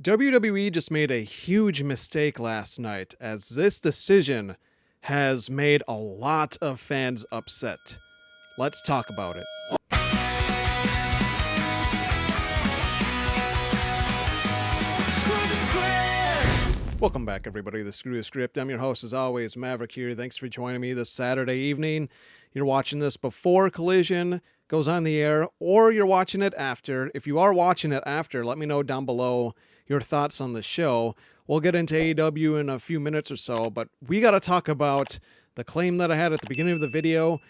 WWE just made a huge mistake last night, as this decision has made a lot of fans upset. Let's talk about it. Welcome back, everybody, to the Screw the Script. I'm your host, as always, Maverick here. Thanks for joining me this Saturday evening. You're watching this before Collision goes on the air, or you're watching it after. If you are watching it after, let me know down below your thoughts on the show. We'll get into AEW in a few minutes or so, but we got to talk about the claim that I had at the beginning of the video.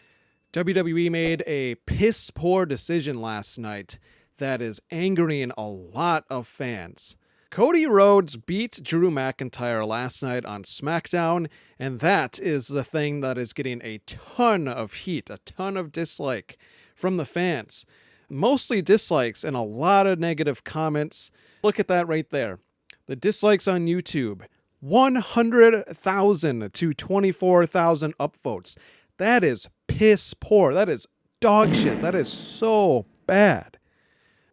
WWE made a piss-poor decision last night that is angering a lot of fans. Cody Rhodes beat Drew McIntyre last night on SmackDown, and that is the thing that is getting a ton of heat, a ton of dislike from the fans. Mostly dislikes and a lot of negative comments. Look at that right there. The dislikes on YouTube, 100,000 to 24,000 upvotes. That is piss poor. That is dog shit. That is so bad.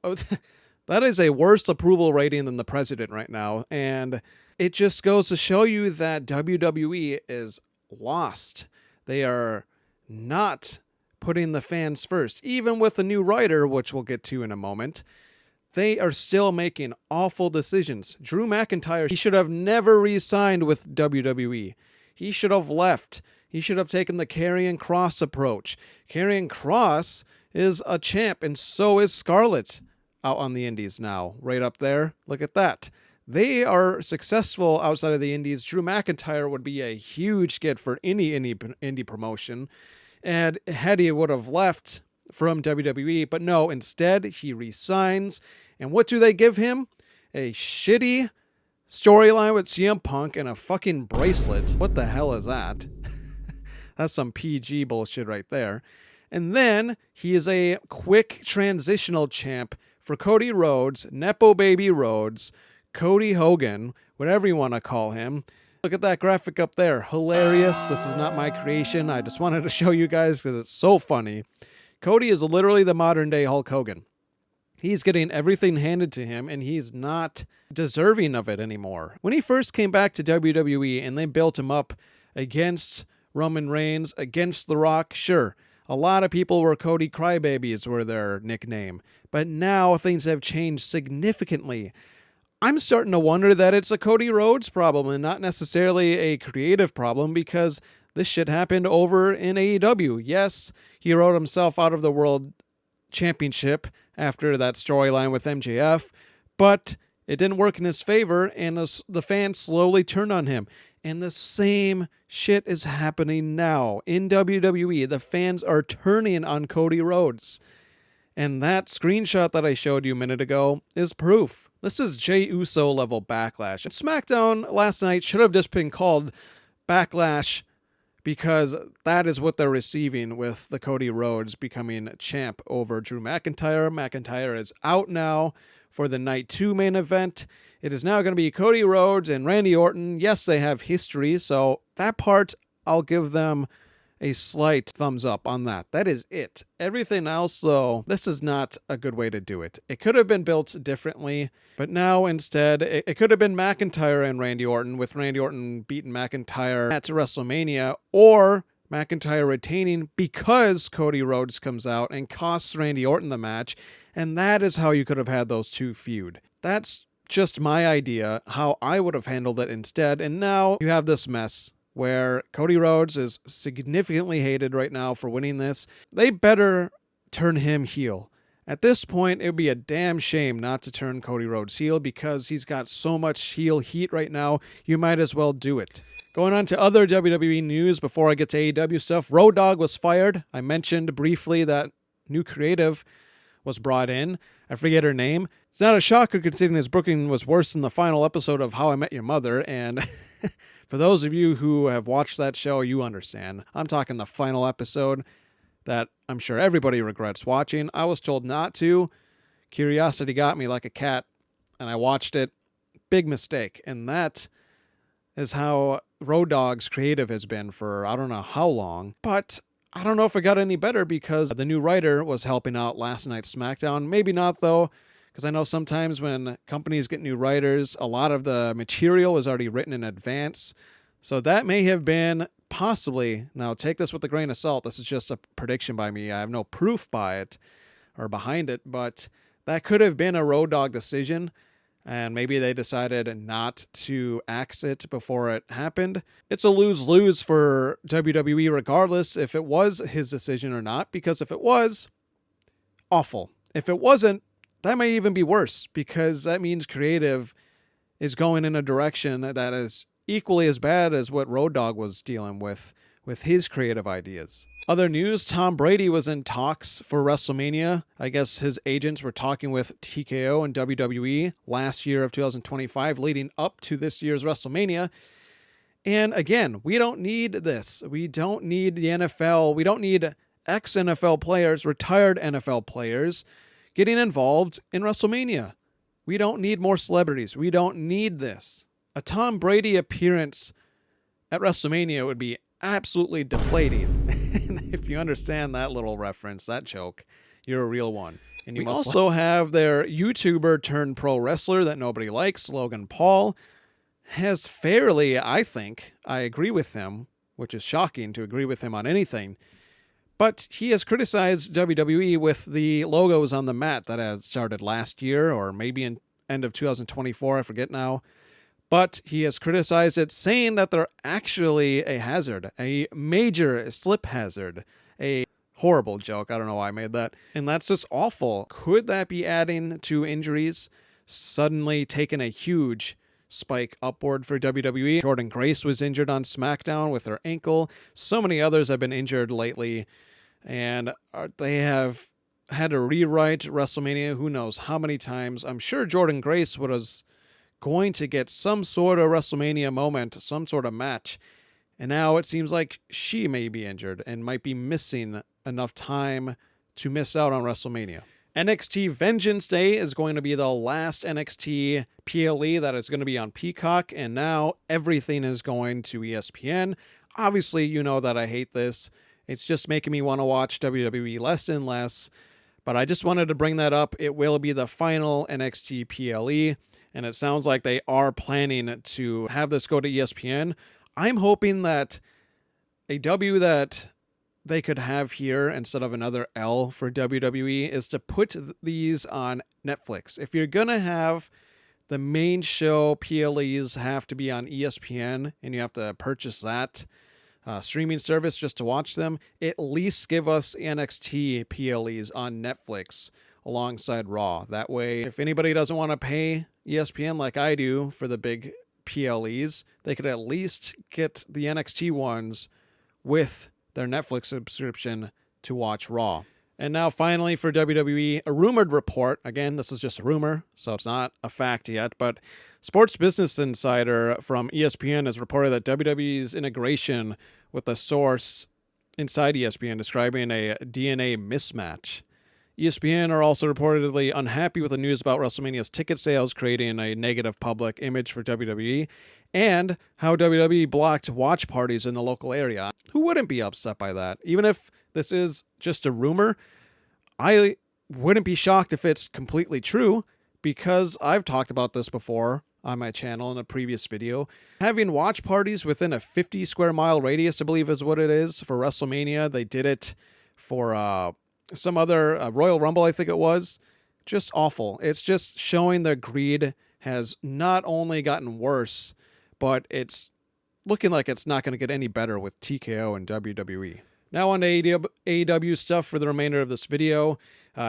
Oh, that is a worse approval rating than the president right now. And it just goes to show you that WWE is lost. They are not putting the fans first. Even with the new writer, which we'll get to in a moment, they are still making awful decisions. Drew McIntyre, he should have never re-signed with WWE. He should have left. He should have taken the Karrion Kross approach. Karrion Kross is a champ, and so is Scarlett out on the indies now. Right up there. Look at that. They are successful outside of the indies. Drew McIntyre would be a huge get for any indie promotion. And had he would have left from WWE, but no, instead he resigns. And what do they give him? A shitty storyline with CM Punk and a fucking bracelet. What the hell is that? That's some PG bullshit right there. And then he is a quick transitional champ for Cody Rhodes, Nepo Baby Rhodes, Cody Hogan, whatever you want to call him. Look at that graphic up there. Hilarious. This is not my creation. I just wanted to show you guys because it's so funny. Cody is literally the modern day Hulk Hogan. He's getting everything handed to him, and he's not deserving of it anymore. When he first came back to WWE and they built him up against Roman Reigns, against The Rock, sure, a lot of people were Cody Crybabies were their nickname. But now things have changed significantly. I'm starting to wonder that it's a Cody Rhodes problem and not necessarily a creative problem, because this shit happened over in AEW. Yes, he wrote himself out of the World Championship after that storyline with MJF, but it didn't work in his favor, and the fans slowly turned on him. And the same shit is happening now in WWE. The fans are turning on Cody Rhodes. And that screenshot that I showed you a minute ago is proof. This is Jey Uso level backlash. And SmackDown last night should have just been called Backlash, because that is what they're receiving with the Cody Rhodes becoming champ over Drew McIntyre. McIntyre is out now for the Night 2 main event. It is now going to be Cody Rhodes and Randy Orton. Yes, they have history, so that part, I'll give them a slight thumbs up on that. That is it. Everything else, though, this is not a good way to do it. It could have been built differently, but now instead, it could have been McIntyre and Randy Orton, with Randy Orton beating McIntyre at WrestleMania, or McIntyre retaining because Cody Rhodes comes out and costs Randy Orton the match, and that is how you could have had those two feud. That's just my idea, how I would have handled it instead, and now you have this mess where Cody Rhodes is significantly hated right now for winning this. They better turn him heel. At this point, it would be a damn shame not to turn Cody Rhodes heel, because he's got so much heel heat right now, you might as well do it. Going on to other WWE news before I get to AEW stuff, Road Dogg was fired. I mentioned briefly that new creative was brought in. I forget her name. It's not a shocker considering his booking was worse than the final episode of How I Met Your Mother, and for those of you who have watched that show, you understand. I'm talking the final episode that I'm sure everybody regrets watching. I was told not to. Curiosity got me like a cat, and I watched it. Big mistake. And that is how Road Dogg's creative has been for I don't know how long. But I don't know if it got any better, because the new writer was helping out last night's SmackDown. Maybe not, though, Because I know sometimes when companies get new writers, a lot of the material is already written in advance. So that may have been possibly, now take this with a grain of salt, this is just a prediction by me, I have no proof by it or behind it, but that could have been a Road Dogg decision, and maybe they decided not to axe it before it happened. It's a lose-lose for WWE regardless if it was his decision or not, because if it was, awful. If it wasn't, that may even be worse, because that means creative is going in a direction that is equally as bad as what Road Dogg was dealing with his creative ideas. Other news, Tom Brady was in talks for WrestleMania. I guess his agents were talking with TKO and WWE last year of 2025 leading up to this year's WrestleMania. And again, we don't need this. We don't need the NFL. We don't need ex-NFL players, retired NFL players getting involved in WrestleMania. We don't need more celebrities. We don't need this. A Tom Brady appearance at WrestleMania would be absolutely deflating. And if you understand that little reference, that joke, you're a real one. And you also have their YouTuber turned pro wrestler that nobody likes, Logan Paul, has fairly, I think, I agree with him, which is shocking to agree with him on anything, but he has criticized WWE with the logos on the mat that had started last year or maybe in end of 2024, I forget now. But he has criticized it, saying that they're actually a hazard, a major slip hazard, a horrible joke. I don't know why I made that. And that's just awful. Could that be adding to injuries? Suddenly taking a huge spike upward for WWE. Jordynne Grace was injured on SmackDown with her ankle. So many others have been injured lately. And they have had to rewrite WrestleMania who knows how many times. I'm sure Jordynne Grace was going to get some sort of WrestleMania moment, some sort of match. And now it seems like she may be injured and might be missing enough time to miss out on WrestleMania. NXT Vengeance Day is going to be the last NXT PLE that is going to be on Peacock, and now everything is going to ESPN. Obviously, you know that I hate this. It's just making me want to watch WWE less and less, but I just wanted to bring that up. It will be the final NXT PLE. And it sounds like they are planning to have this go to ESPN. I'm hoping that a W that they could have here instead of another L for WWE is to put these on Netflix. If you're going to have the main show PLEs have to be on ESPN and you have to purchase that streaming service just to watch them, at least give us NXT PLEs on Netflix alongside Raw. That way, if anybody doesn't want to pay ESPN like I do for the big PLEs, they could at least get the NXT ones with their Netflix subscription to watch Raw. And now finally for WWE, a rumored report. Again, this is just a rumor, so it's not a fact yet, but Sports Business Insider from ESPN has reported that WWE's integration with a source inside ESPN describing a DNA mismatch. ESPN are also reportedly unhappy with the news about WrestleMania's ticket sales, creating a negative public image for WWE, and how WWE blocked watch parties in the local area. Who wouldn't be upset by that? Even if this is just a rumor, I wouldn't be shocked if it's completely true, because I've talked about this before on my channel in a previous video. Having watch parties within a 50 square mile radius, I believe is what it is, for WrestleMania. They did it for some other Royal Rumble, I think it was. Just awful. It's just showing their greed has not only gotten worse, but it's looking like it's not going to get any better with TKO and WWE. Now on to AEW stuff for the remainder of this video.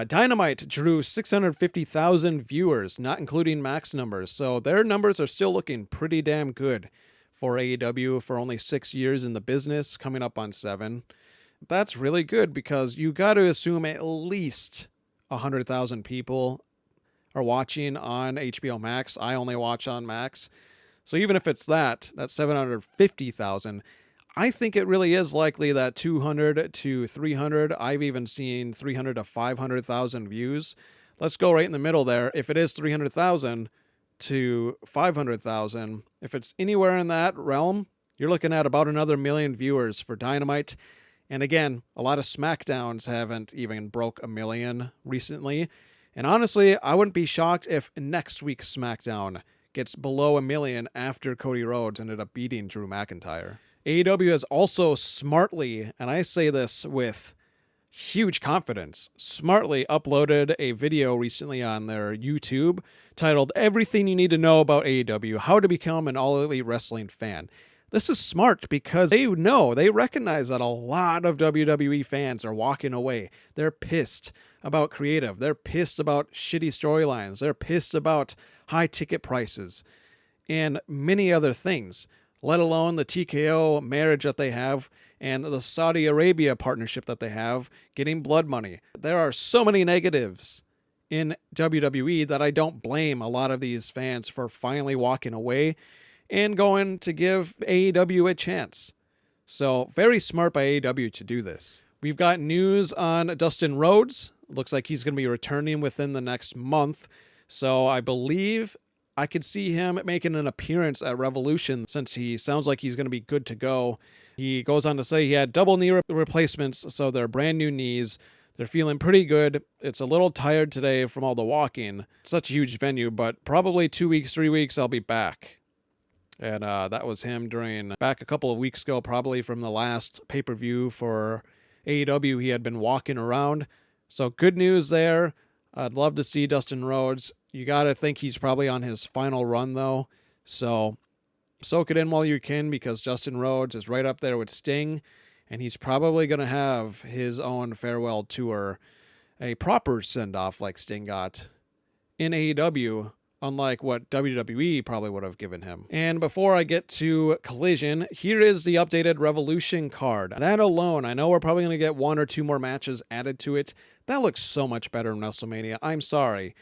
Dynamite drew 650,000 viewers, not including Max numbers, so their numbers are still looking pretty damn good for AEW for only 6 years in the business, coming up on 7. That's really good because you got to assume at least 100,000 people are watching on HBO Max. I only watch on Max. So even if it's that's 750,000. I think it really is likely that 200 to 300, I've even seen 300 to 500,000 views. Let's go right in the middle there. If it is 300,000 to 500,000, if it's anywhere in that realm, you're looking at about another million viewers for Dynamite. And again, a lot of SmackDowns haven't even broke a million recently. And honestly, I wouldn't be shocked if next week's SmackDown gets below 1 million after Cody Rhodes ended up beating Drew McIntyre. AEW has also smartly, and I say this with huge confidence, smartly uploaded a video recently on their YouTube titled Everything You Need to Know About AEW, How to Become an All Elite Wrestling Fan. This is smart because they recognize that a lot of WWE fans are walking away. They're pissed about creative. They're pissed about shitty storylines. They're pissed about high ticket prices and many other things, let alone the TKO marriage that they have and the Saudi Arabia partnership that they have, getting blood money. There are so many negatives in WWE that I don't blame a lot of these fans for finally walking away and going to give AEW a chance. So very smart by AEW to do this. We've got news on Dustin Rhodes. Looks like he's going to be returning within the next month. So I believe I could see him making an appearance at Revolution since he sounds like he's going to be good to go. He goes on to say he had double knee replacements, so they're brand new knees. They're feeling pretty good. It's a little tired today from all the walking. Such a huge venue, but probably 2 weeks, 3 weeks, I'll be back. And that was him back a couple of weeks ago, probably from the last pay-per-view for AEW. He had been walking around. So good news there. I'd love to see Dustin Rhodes. You got to think he's probably on his final run, though. So soak it in while you can, because Dustin Rhodes is right up there with Sting, and he's probably going to have his own farewell tour, a proper send-off like Sting got in AEW, unlike what WWE probably would have given him. And before I get to Collision, here is the updated Revolution card. That alone, I know we're probably going to get 1 or 2 more matches added to it. That looks so much better in WrestleMania. I'm sorry.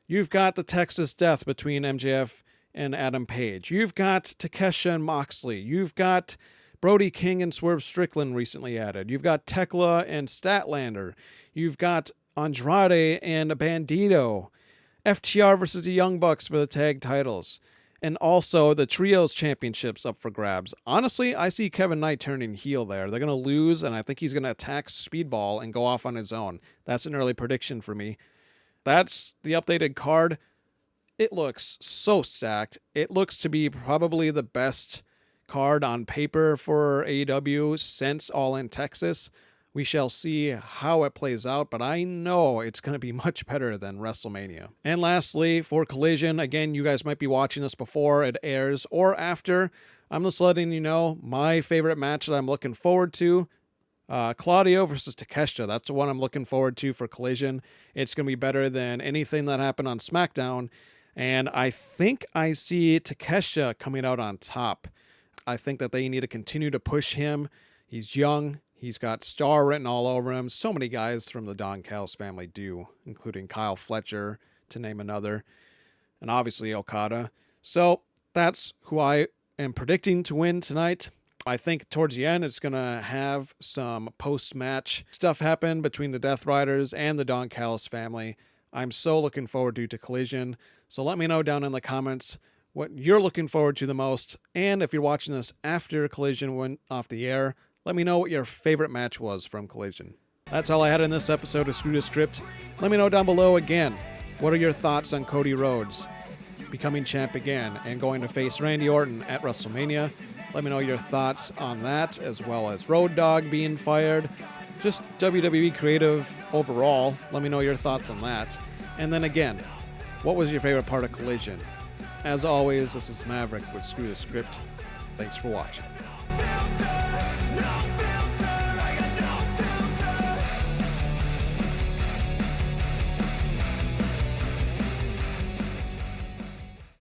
You've got the Texas Death between MJF and Adam Page. You've got Takeshita and Moxley. You've got Brody King and Swerve Strickland recently added. You've got Tekla and Statlander. You've got Andrade and Bandito. FTR versus the Young Bucks for the tag titles. And also the Trios Championships up for grabs. Honestly, I see Kevin Knight turning heel there. They're going to lose, and I think he's going to attack Speedball and go off on his own. That's an early prediction for me. That's the updated card. It looks so stacked. It looks to be probably the best card on paper for AEW since All In Texas. We shall see how it plays out, but I know it's going to be much better than WrestleMania. And lastly, for Collision, again, you guys might be watching this before it airs or after. I'm just letting you know my favorite match that I'm looking forward to. Claudio versus Takeshita. That's the one I'm looking forward to for Collision. It's going to be better than anything that happened on SmackDown. And I think I see Takeshita coming out on top. I think that they need to continue to push him. He's young. He's got star written all over him. So many guys from the Don Callis family do, including Kyle Fletcher, to name another, and obviously Okada. So that's who I am predicting to win tonight. I think towards the end, it's going to have some post-match stuff happen between the Death Riders and the Don Callis family. I'm so looking forward to Collision. So let me know down in the comments what you're looking forward to the most. And if you're watching this after Collision went off the air, let me know what your favorite match was from Collision. That's all I had in this episode of Screw the Script. Let me know down below again, what are your thoughts on Cody Rhodes becoming champ again and going to face Randy Orton at WrestleMania? Let me know your thoughts on that, as well as Road Dogg being fired. Just WWE creative overall. Let me know your thoughts on that. And then again, what was your favorite part of Collision? As always, this is Maverick with Screw the Script. Thanks for watching. No